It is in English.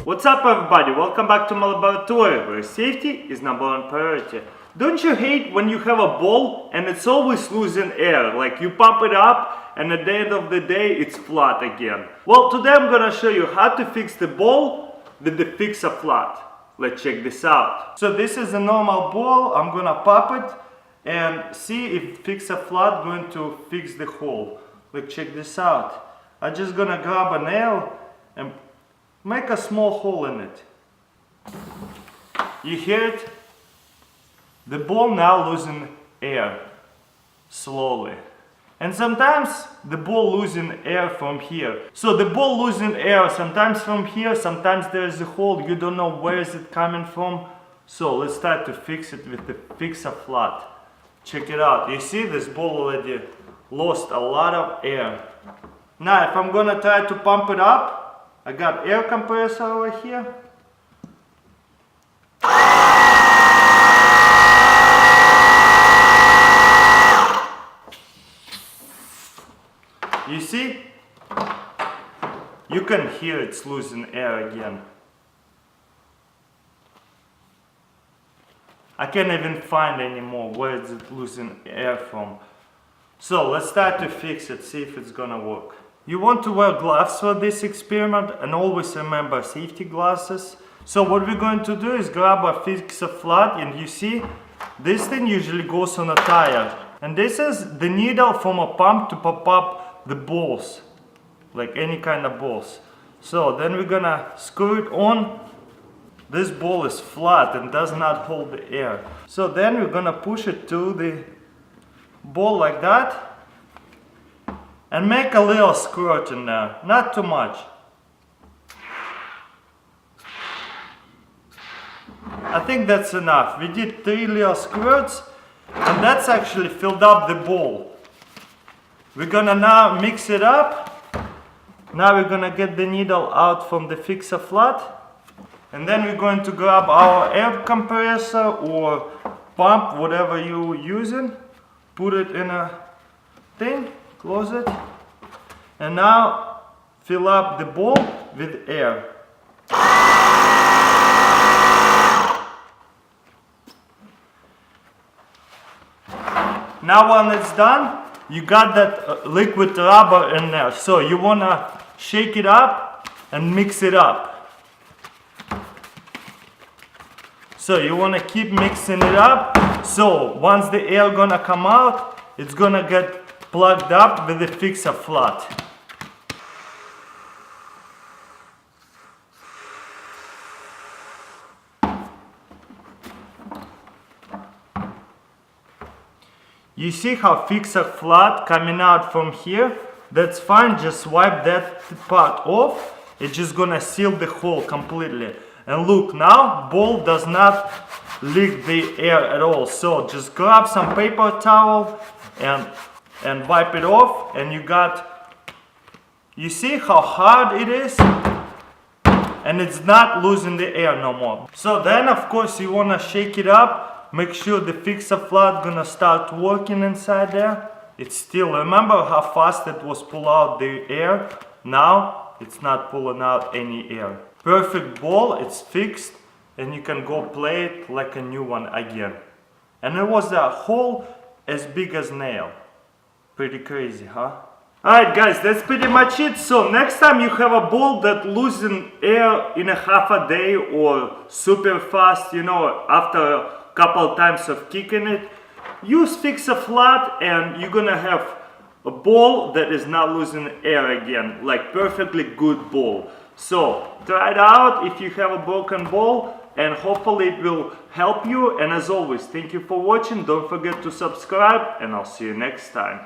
What's up everybody, welcome back to my laboratory where safety is number one priority. Don't you hate when you have a ball and it's always losing air, like you pump it up and at the end of the day it's flat again? Well, today I'm gonna show you how to fix the ball with the Fix-A-Flat. Let's check this out. So this is a normal ball, I'm gonna pop it and see if Fix-A-Flat going to fix the hole. Let's check this out. I'm just gonna grab a nail and make a small hole in it. You hear it? The ball now losing air slowly. And sometimes the ball losing air from here. So the ball losing air sometimes from here, sometimes there is a hole, you don't know where is it coming from. So let's try to fix it with the Fix-A-Flat. Check it out. You see this ball already lost a lot of air. Now if I'm gonna try to pump it up, I got air compressor over here. You see? You can hear it's losing air again. I can't even find anymore where is it losing air from. So let's try to fix it, see if it's gonna work. You want to wear gloves for this experiment and always remember safety glasses. So what we're going to do is grab a Fix-A-Flat, and you see this thing usually goes on a tire. And this is the needle from a pump to pop up the balls, like any kind of balls. So then we're gonna screw it on. This ball is flat and does not hold the air. So then we're gonna push it to the ball like that. And make a little squirt in there, not too much. I think that's enough. We did 3 little squirts and that's actually filled up the bowl. We're gonna now mix it up. Now we're gonna get the needle out from the Fix-A-Flat. And then we're going to grab our air compressor or pump, whatever you're using. Put it in a thing. Close it, and now fill up the bowl with air. Now when it's done, you got that liquid rubber in there, so you wanna shake it up and mix it up. So you wanna keep mixing it up, so once the air gonna come out, it's gonna get plugged up with the Fix-A-Flat. You see how Fix-A-Flat coming out from here? That's fine, just wipe that part off. It's just gonna seal the hole completely. And look, now ball does not leak the air at all. So just grab some paper towel and wipe it off, and you see how hard it is, and it's not losing the air no more. So then of course you want to shake it up, make sure the Fix-A-Flat gonna start working inside there. It's still, remember how fast it was pull out the air? Now it's not pulling out any air. Perfect ball, it's fixed, and you can go play it like a new one again. And it was a hole as big as nail. Pretty crazy, huh? Alright guys, that's pretty much it. So next time you have a ball that losing air in a half a day or super fast, you know, after a couple times of kicking it, use Fix-A-Flat and you're gonna have a ball that is not losing air again, like perfectly good ball. So try it out if you have a broken ball, and hopefully it will help you. And as always, thank you for watching. Don't forget to subscribe, and I'll see you next time.